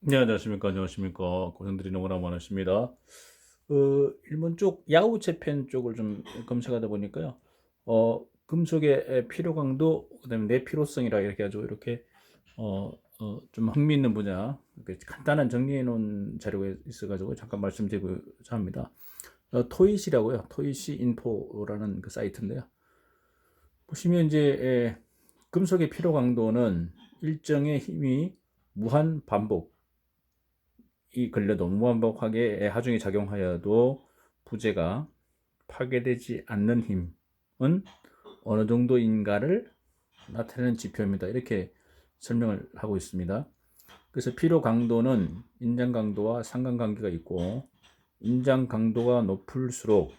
네, 안녕하십니까. 안녕하십니까. 고생들이 너무나 많으십니다. 일본 쪽 야후체팬 쪽을 좀 검색하다 보니까요. 금속의 필요 강도, 그다음에 내필요성이라 이렇게 가지고 이렇게 좀 흥미있는 분야 이렇게 간단한 정리해 놓은 자료가 있어가지고 잠깐 말씀드리고자 합니다. 토이시라고요. 토이시 인포라는 그 사이트인데요. 보시면 이제 금속의 필요 강도는 일정의 힘이 무한 반복 이 걸려도 무한반복하게 하중이 작용하여도 부재가 파괴되지 않는 힘은 어느 정도인가를 나타내는 지표입니다. 이렇게 설명을 하고 있습니다. 그래서 피로 강도는 인장 강도와 상관관계가 있고 인장 강도가 높을수록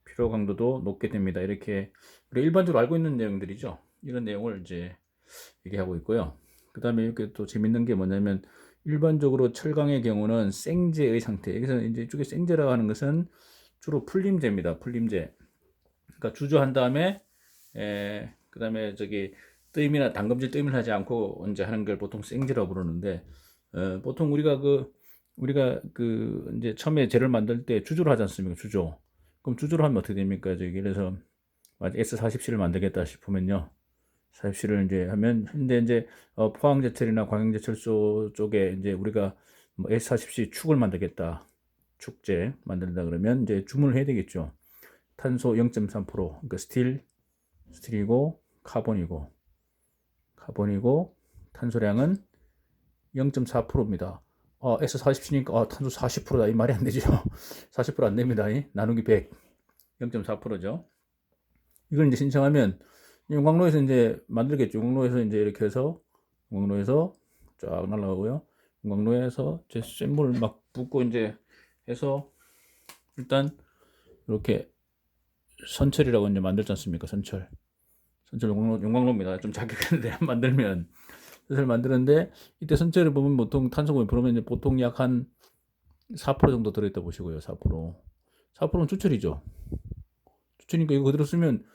피로 강도도 높게 됩니다. 이렇게 우리가 일반적으로 알고 있는 내용들이죠. 이런 내용을 이제 얘기하고 있고요. 그 다음에 이렇게 또 재밌는 게 뭐냐면 일반적으로 철강의 경우는 생재의 상태. 여기서 이제 이쪽에 생재라고 하는 것은 주로 풀림재입니다. 풀림재. 그러니까 주저한 다음에 그 다음에 저기 뜨임이나 담금질 뜨임을 하지 않고 이제 하는 걸 보통 생재라고 부르는데 보통 우리가 이제 처음에 재를 만들 때 주조를 하지 않습니까? 주조. 그럼 주조를 하면 어떻게 됩니까? 저기 그래서 S40C를 만들겠다 싶으면요. 삽시를 이제 하면 근데 이제 포항제철이나 광양제철소 쪽에 이제 우리가 뭐 S40C 축을 만들겠다. 축제 만든다 그러면 이제 주문을 해야 되겠죠. 탄소 0.3%, 그러니까 스틸이고 카본이고 탄소량은 0.4%입니다. S40C니까 탄소 40%다. 이 말이 안 되죠. 40%안 됩니다. 나누기 100, 0.4%죠. 이걸 이제 신청하면 용광로에서 이제 만들겠죠. 용광로에서 이제 이렇게 해서 용광로에서 쫙 날아가고요. 용광로에서 제 쇳물 막 붓고 이제 해서 일단 이렇게 선철이라고 이제 만들지 않습니까? 선철 용광로입니다. 좀 작게 했는데 만들면 그래서 만드는데 이때 선철을 보면 보통 탄소금이 보면 이제 보통 약 한 4% 정도 들어있다 보시고요. 4%. 4%는 추출이죠. 추출이니까 이거 그대로 쓰면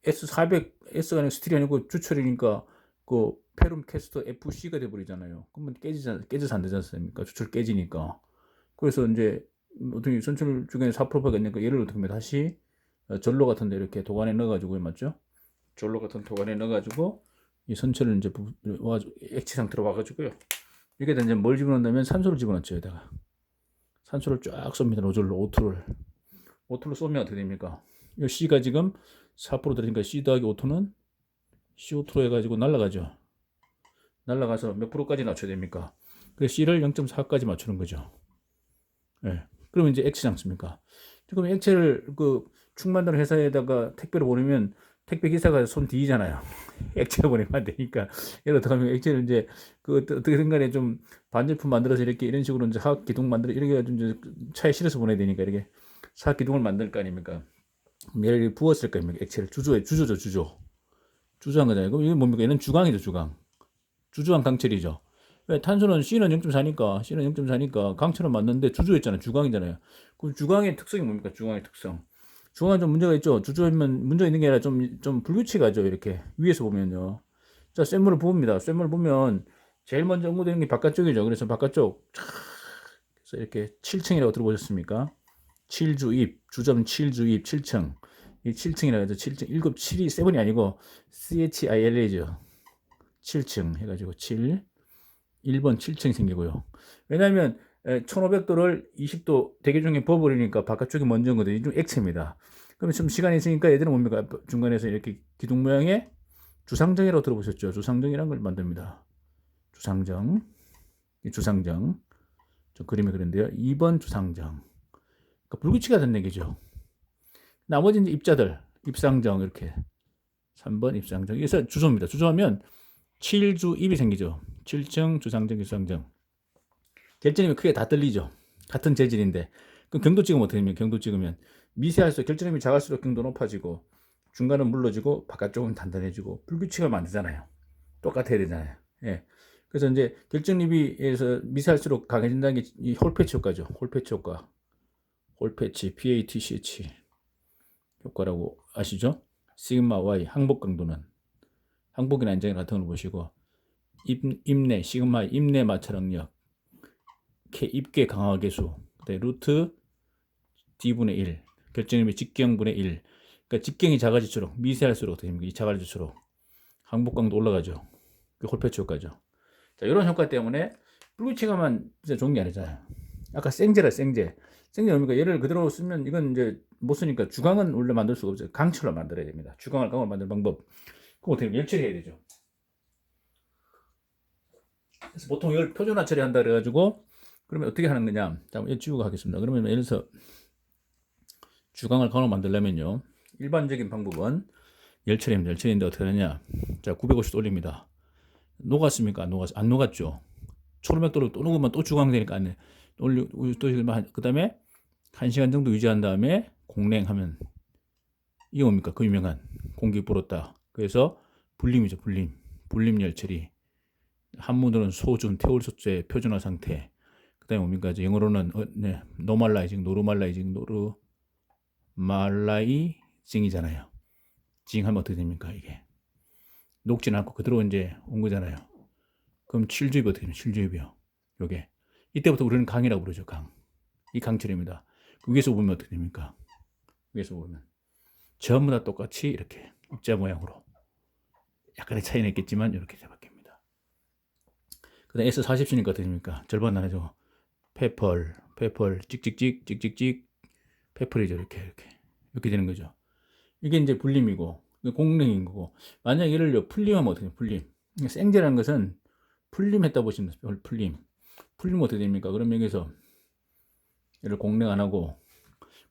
S400 S가 아니고 스틸이 아니고 추출이니까 그 페룸 캐스터 FC가 돼버리잖아요. 그러면 깨져서 안 되지 않습니까? 추출 깨지니까. 그래서 이제 어떻게 선출 중에 4%밖에 안 되니까 얘를 어떻게 하면 다시 전로 같은데 이렇게 도관에 넣어가지고 맞죠? 전로 같은 도관에 넣어가지고 이 선체를 이제 액체 상태로 와가지고요. 이게 이제 뭘 집어넣냐면 산소를 집어넣죠. 여기다가 산소를 쫙 쏩니다. 노즐로 오토로 쏘면 어떻게 됩니까? 이 C가 지금 4% 들으니까 C 더하기 오토는 CO2로 해가지고 날아가죠. 날아가서 몇 프로까지 낮춰야 됩니까? 그래서 C를 0.4까지 맞추는 거죠. 예. 그러면 이제 액체지 않습니까? 그럼 액체를 축 만드는 회사에다가 택배로 보내면 택배 기사가 손 뒤지잖아요. 액체로 보내면 안 되니까. 예를 들면 액체를 이제 어떻게든 간에 좀 반제품 만들어서 이렇게 이런 식으로 이제 화학 기둥 만들어 이렇게 해가지고 이제 차에 실어서 보내야 되니까 이렇게 화학 기둥을 만들 거 아닙니까? 얘를 부었을 거 아닙니까? 액체를 주조죠, 주조. 주조한 거잖아요. 그럼 이게 뭡니까? 얘는 주강이죠, 주강. 주조한 강철이죠. 왜 탄소는 C는 0.4니까 강철은 맞는데 주조했잖아요. 주강이잖아요. 그럼 주강의 특성이 뭡니까? 주강의 특성. 주강은 좀 문제가 있죠. 주조하면 문제 있는 게 아니라 좀 불규칙하죠. 이렇게 위에서 보면요. 자, 쇳물을 부읍니다. 쇳물을 보면 제일 먼저 응고되는 게 바깥쪽이죠. 그래서 바깥쪽 그래서 이렇게 7층이라고 들어보셨습니까? 7주입, 주점 7주입 7층. 이 7층이라 해서 7층 7, 7이 세븐이 아니고 CHILA죠. 7층 해가지고 7 1번 7층이 생기고요. 왜냐하면 1500도를 20도 대기 중에 부어버리니까 바깥쪽이 먼저 거든요. 이 좀 액체입니다. 그러면 좀 시간이 있으니까 얘들은 뭡니까? 중간에서 이렇게 기둥 모양의 주상정이라고 들어보셨죠? 주상정이란 걸 만듭니다. 주상정. 이 주상정. 저 그림에 그렸는데요. 2번 주상정. 그러니까 불규칙하다는 얘기죠. 나머지 이제 입자들, 입상정 이렇게 3번 입상정. 그래서 주소입니다. 주소하면 7주 입이 생기죠. 7층 주상정, 입상정. 결정임이 크게 다 떨리죠. 같은 재질인데. 그럼 경도 찍으면 어떻게 됩니까? 경도 찍으면 미세할수록 결정임이 작을수록 경도 높아지고 중간은 물러지고 바깥쪽은 단단해지고 불규칙을 만들잖아요. 똑같아야 되잖아요. 예. 그래서 이제 결정립이에서 미세할수록 강해진다는 게 이 홀패치 효과죠. 홀패치 효과. 홀패치, PATCH 효과라고 아시죠? 시그마 Y 항복 강도는 항복이나 안정이 같은 걸 보시고 입내 시그마 입내 마찰 응력 입계 강화 계수. 그다음에 루트 d분의 1. 결정점의 직경분의 1. 그러니까 직경이 작아질수록 미세할수록 어떻게 됩니까? 이 작아질수록 항복 강도 올라가죠. 그 홀패치 효과죠. 자, 이런 효과 때문에 블루치가만 진짜 좋은 게 아니잖아요. 아까 생제라 생제. 생제 뭡니까? 얘를 그대로 쓰면 이건 이제 못 쓰니까 주강은 원래 만들 수가 없어요. 강처럼 만들어야 됩니다. 주강을 강으로 만드는 방법. 그거 어떻게 열처리해야 되죠. 그래서 보통 이걸 표준화 처리한다 그래가지고 그러면 어떻게 하는 거냐? 자, 이거 지우고 하겠습니다. 그러면 예를 들어서 주강을 강으로 만들려면요. 일반적인 방법은 열처리입니다. 열처리인데 어떻게 하느냐? 자, 950도 올립니다. 녹았습니까? 안 녹았죠. 초록맥도로 또 녹으면 또 주강되니까 안 돼. 그 다음에 1시간 정도 유지한 다음에 공냉하면 이게 뭡니까? 그 유명한 공기 불었다. 그래서 불림이죠. 불림 열처리. 한문으로는 소준, 태울소재 표준화 상태. 그 다음에 뭡니까? 영어로는 노멀라이징, 노르말라이징이잖아요. 징하면 어떻게 됩니까? 이게 녹지는 않고 그대로 이제 온 거잖아요. 그럼 7주입이 어떻게 되면 7주입이요. 요게 이때부터 우리는 강이라고 부르죠. 강. 이 강철입니다. 위에서 보면 어떻게 됩니까? 위에서 보면 전부 다 똑같이 이렇게 입자 모양으로 약간의 차이는 있겠지만 이렇게 바뀝니다. 그 다음 S40C니까 어떻게 됩니까? 절반 나눠죠. 페펄, 찍찍찍, 페펄이죠. 이렇게 되는 거죠. 이게 이제 불림이고 공냉인 거고, 만약 얘를요 풀림하면 어떻게 돼요? 풀림. 생제라는 것은 풀림했다 보시면 돼요. 풀림 어떻게 됩니까? 그럼 여기서 얘를 공냉 안 하고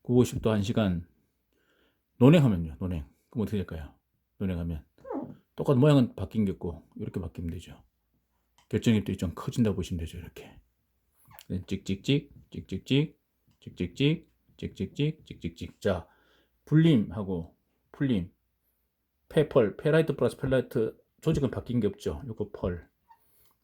950도 1시간 논행하면요. 논행. 그럼 어떻게 될까요? 논행하면 똑같은 모양은 바뀐 게 없고 이렇게 바뀌면 되죠. 결정입들이 좀 커진다 보시면 되죠. 이렇게 찍찍찍. 자, 불림하고 풀림. 페라이트 플러스 펠라이트 조직은 바뀐 게 없죠. 요거 펄.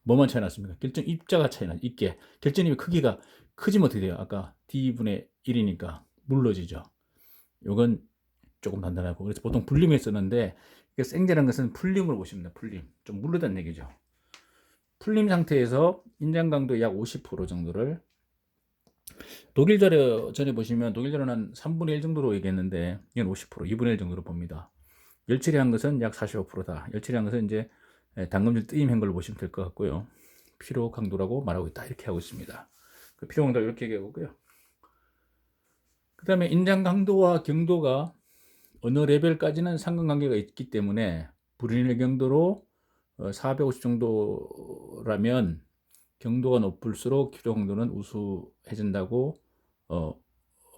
뭐만 차이 났습니까? 결정 입자가 차이 나. 있게. 결정입의 크기가 크지면 어떻게 돼요? 아까 D분의 1이니까 물러지죠. 요건 조금 단단하고. 그래서 보통 불림에 쓰는데 생제라는 것은 풀림으로 보시면 돼요. 풀림. 좀 물르다는 얘기죠. 풀림 상태에서 인장 강도 약 50% 정도를, 독일 자료 전에 보시면 독일 자료는 한 3분의 1 정도로 얘기했는데 이건 50%, 2분의 1 정도로 봅니다. 열처리한 것은 약 45%다. 열처리한 것은 이제 당금질 뜨임한 걸로 보시면 될 것 같고요. 피로 강도라고 말하고 있다. 이렇게 하고 있습니다. 그 피로 강도 이렇게 얘기하고요. 그 다음에 인장 강도와 경도가 어느 레벨까지는 상관관계가 있기 때문에 불인의 경도로 450 정도라면 경도가 높을수록 피로 강도는 우수해진다고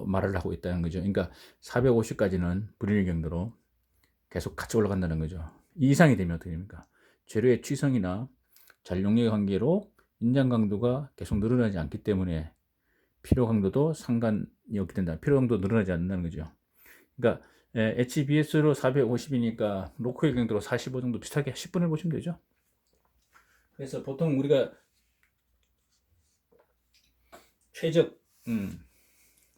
말을 하고 있다는 거죠. 그러니까 450까지는 불인의 경도로 계속 같이 올라간다는 거죠. 이 이상이 되면 어떻게 됩니까? 재료의 취성이나 잔용력의 관계로 인장 강도가 계속 늘어나지 않기 때문에 피로 강도도 상관이 없게 된다. 피로 강도 늘어나지 않는다는 거죠. 그러니까 HBS로 450이니까 로코의 경도로 45 정도 비슷하게 10분을 보시면 되죠. 그래서 보통 우리가 최적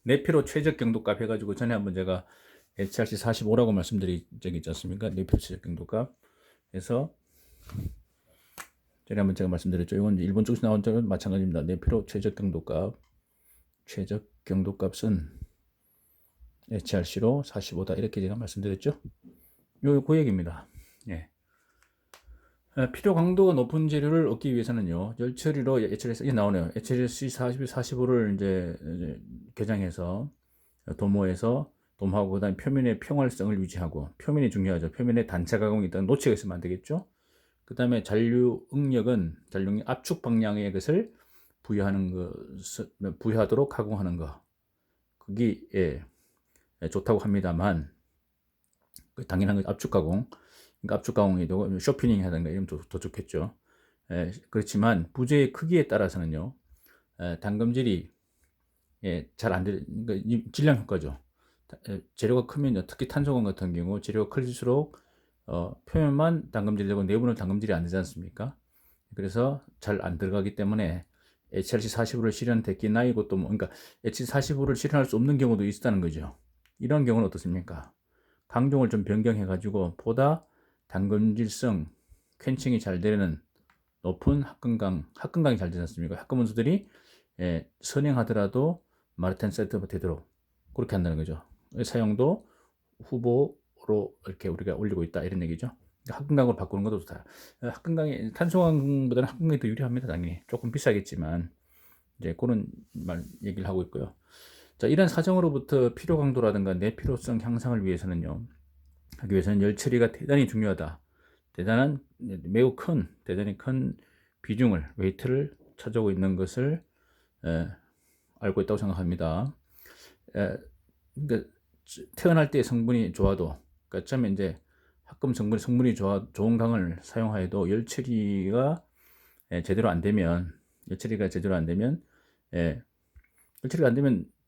내피로 최적 경도값 해가지고 전에 한번 제가 HRC 45라고 말씀드린 적이 있지 않습니까? 내피로 최적 경도값. 그래서 전에 한번 제가 말씀드렸죠. 이건 일본 쪽에서 나온 적은 마찬가지입니다. 내피로 최적 경도값은 HRC로 45다. 이렇게 제가 말씀드렸죠. 그 얘기입니다. 예. 필요 강도가 높은 재료를 얻기 위해서는요, 열처리로 HRC, 이게 나오네요. HRC 45를 이제 개량해서 도모하고, 그 다음에 표면의 평활성을 유지하고, 표면이 중요하죠. 표면에 단차 가공이 있다는 노치가 있으면 안 되겠죠. 그 다음에 잔류 압축 방향의 것을 부여하도록 가공하는 거. 그게 좋다고 합니다만, 당연한 건 압축 가공. 그러니까 압축 가공이 되고 쇼피닝 하든가 이러면 더 좋겠죠. 그렇지만 부재의 크기에 따라서는요, 당금질이 잘 안 될, 그러니까 질량 효과죠. 재료가 크면요, 특히 탄소광 같은 경우 재료가 클수록 표면만 당금질이 되고 내부는 당금질이 안 되지 않습니까? 그래서 잘 안 들어가기 때문에 HRC45를 실현됐기 나이고 또 그러니까 HRC45를 실현할 수 없는 경우도 있다는 거죠. 이런 경우는 어떻습니까? 강종을 좀 변경해 가지고 보다 당금질성, 퀸칭이 잘 되는 높은 합금강이 잘 되지 않습니까? 합금 원소들이 선행하더라도 마르텐 사이트가 되도록 그렇게 한다는 거죠. 사용도 후보로 이렇게 우리가 올리고 있다 이런 얘기죠. 합금강으로 바꾸는 것도 좋다. 합금강이 탄소강보다는 합금강이 더 유리합니다. 당연히 조금 비싸겠지만 이제 그런 말 얘기를 하고 있고요. 자, 이런 사정으로부터 필요 강도라든가 내필요성 향상을 위해서는요. 하기 위해서는 열 처리가 대단히 중요하다. 대단히 큰 비중을 웨이트를 차지하고 있는 것을 알고 있다고 생각합니다. 그러니까 태어날 때 성분이 좋아도, 그러니까 처음에 이제 합금 성분이 좋은 강을 사용하여도 열 처리가 제대로 안 되면,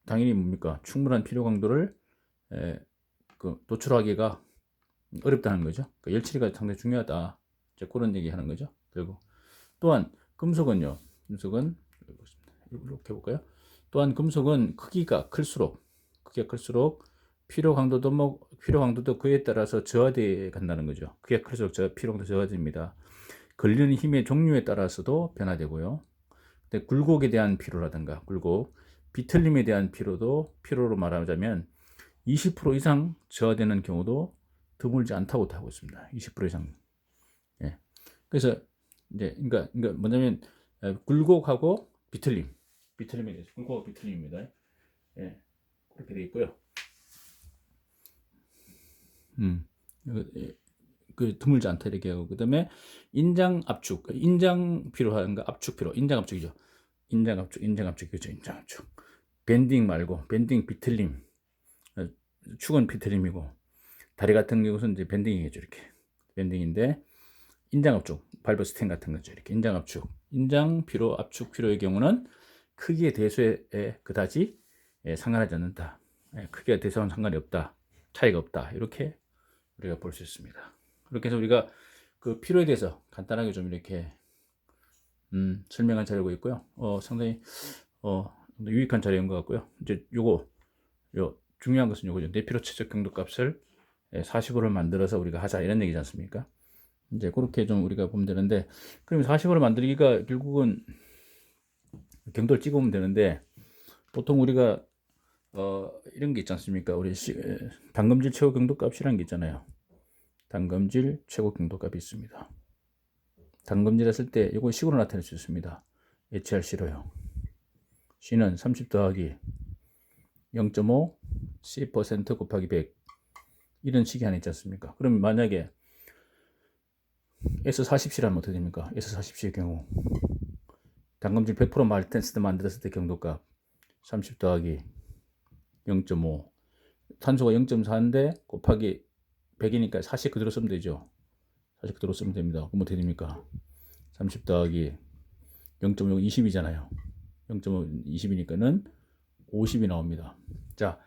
당연히 뭡니까? 충분한 필요 강도를 도출하기가 어렵다는 거죠. 그러니까 열 처리가 상당히 중요하다. 이제 그런 얘기 하는 거죠. 결국. 또한 금속은 이렇게 볼까요? 또한 금속은 크기가 클수록 필요 강도도 그에 따라서 저하되어 간다는 거죠. 크기가 클수록 필요 강도 저하됩니다. 걸리는 힘의 종류에 따라서도 변화되고요. 근데 굴곡에 대한 필요라든가 비틀림에 대한 필요로 말하자면 20% 이상 저하되는 경우도 드물지 않다고 하고 있습니다. 20% 이상. 예. 그래서 이제 그러니까 뭐냐면 굴곡하고 비틀림에 대해서 굴곡하고 비틀림입니다. 예. 그렇게 되어 있고요. 드물지 않다 이렇게 하고 그다음에 인장 필요한가 압축 필요. 인장 압축이죠. 밴딩 말고 밴딩 비틀림. 축은 비틀림이고 다리 같은 경우는 이제 밴딩이겠죠. 이렇게 밴딩인데 인장 압축, 발버 스텐 같은 거죠. 이렇게 인장 압축, 압축 필요의 경우는 크기의 대수에 그다지 상관하지 않는다. 크기가 대수와는 상관이 없다. 차이가 없다. 이렇게 우리가 볼 수 있습니다. 그렇게 해서 우리가 그 필요에 대해서 간단하게 좀 이렇게 설명한 자료고 있고요. 상당히 유익한 자료인 것 같고요. 이제 중요한 것은 요거죠. 내필요 최적 경도값을 40으로 만들어서 우리가 하자 이런 얘기지 않습니까? 이제 그렇게 좀 우리가 보면 되는데, 그럼 40으로 만들기가 결국은 경도를 찍으면 되는데, 보통 우리가 이런 게 있지 않습니까? 우리 단검질 최고 경도값이라는 게 있잖아요. 단검질 최고 경도값이 있습니다. 단검질 했을 때 이거 식으로 나타낼 수 있습니다. HRC로요. C는 30 더하기 0.5 C% 곱하기 100 이런 식이 하나 있지 않습니까? 그럼 만약에 S40C라면 어떻게 됩니까? S40C의 경우 단검질 100% 마르텐스 만들었을 때 경도값 30 더하기 0.5 탄소가 0.4인데 곱하기 100이니까 40 그대로 쓰면 되죠. 40 그대로 쓰면 됩니다. 그럼 어떻게 됩니까? 30 더하기 0.5 20이잖아요. 0.5 20이니까는 50이 나옵니다. 자,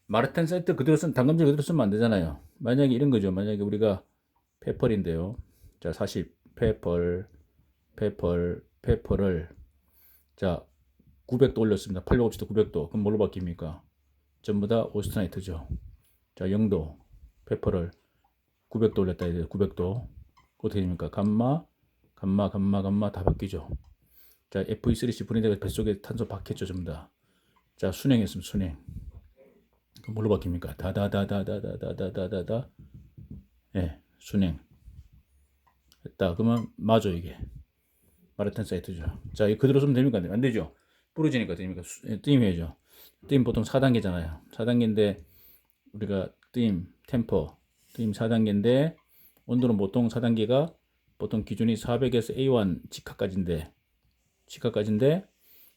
마르텐 사이트 단검질 그대로 쓰면 안 되잖아요. 만약에 이런 거죠. 만약에 우리가 페펄인데요. 자, 40 페펄을 자 900도 올렸습니다. 850도 900도. 그럼 뭘로 바뀝니까? 전부 다 오스트나이트죠. 자, 0도 페펄을 900도 올렸다 해야 돼요. 900도. 어떻게 됩니까? 감마 다 바뀌죠. 자, FE3C 분해되가 뱃속에 탄소 박혔죠. 전부 다. 자, 순행했으면 순행. 그럼 뭘로 바뀝니까? 다다다다다다다다다다. 예, 순행. 했다. 그러면 맞아 이게. 마르텐 사이트죠. 자, 이거 그대로 쓰면 됩니까? 안 되죠. 부러지니까 됩니까? 뜨임해야죠. 뜨임 보통 4단계잖아요. 4단계인데 우리가 템퍼 4단계인데 온도는 보통 4단계가 보통 기준이 400에서 A1 직하까지인데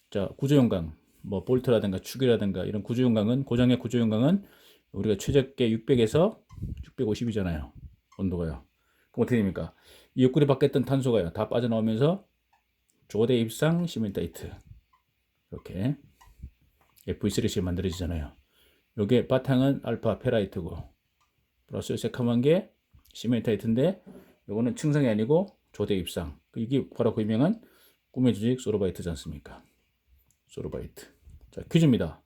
자, 구조용광 뭐 볼트라든가 축이라든가 이런 고정의 구조용광은 우리가 최저계 600에서 650이잖아요. 온도가요. 그럼 어떻게 됩니까? 이 옆구리 밖에 있던 탄소가요. 다 빠져나오면서 조대 입상 시멘타이트 이렇게 FE3C가 만들어지잖아요. 요게 바탕은 알파 페라이트고 플러스 새카만 게 시멘타이트인데 요거는 층상이 아니고 조대 입상. 이게 바로 그 유명한 꿈의 주식 소르바이트지 않습니까? 소르바이트. 자, 퀴즈입니다.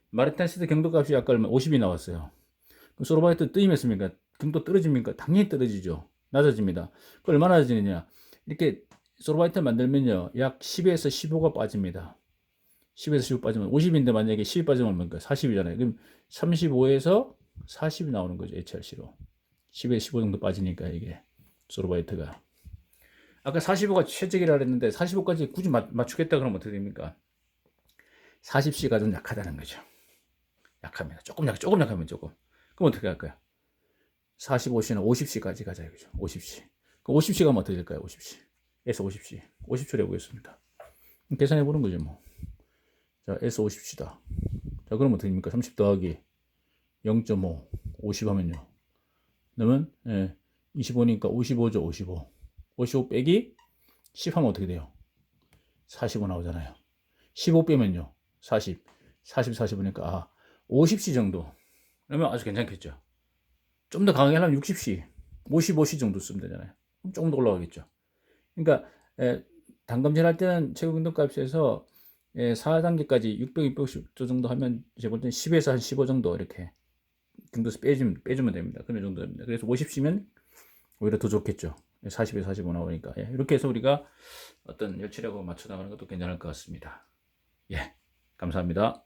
마르텐 사이트 경도값이 아까 얼마 50이 나왔어요. 그럼 소르바이트 뜨임했습니까? 경도 떨어집니까? 당연히 떨어지죠. 낮아집니다. 그 얼마나 낮아지느냐? 이렇게 소르바이트 만들면요, 약 10에서 15가 빠집니다. 10에서 15 빠지면 50인데 만약에 10이 빠지면 얼마인가? 40이잖아요. 그럼 35에서 40이 나오는 거죠. HRC로. 10에서 15 정도 빠지니까 이게 소르바이트가. 아까 45가 최적이라 그랬는데 45까지 굳이 맞추겠다 그러면 어떻게 됩니까? 40C가 좀 약하다는 거죠. 약합니다. 조금 약하면 조금. 그럼 어떻게 할까요? 45C는 50C까지 가자 이거죠. 50C. 그럼 50C 가면 어떻게 될까요? 50C. S 50C. 50초를 해보겠습니다. 계산해 보는 거죠, 뭐. 자, S 50C다. 자, 그럼 어떻게 됩니까? 30 더하기 0.5, 50 하면요. 그러면, 25니까 55죠, 55. 55 빼기 10 하면 어떻게 돼요? 45 나오잖아요. 15 빼면요. 40. 40이니까, 50C 정도. 그러면 아주 괜찮겠죠. 좀 더 강하게 하려면 60C, 55C 정도 쓰면 되잖아요. 그럼 조금 더 올라가겠죠. 그러니까, 단검질 할 때는 최고 경도값에서 4단계까지 600, 650 정도 하면 제가 볼 때는 10에서 한 15 정도 이렇게 경도수 빼주면 됩니다. 그런 정도입니다. 그래서 50C면 오히려 더 좋겠죠. 40에서 45 나오니까. 이렇게 해서 우리가 어떤 열치력을 맞춰 나가는 것도 괜찮을 것 같습니다. 감사합니다.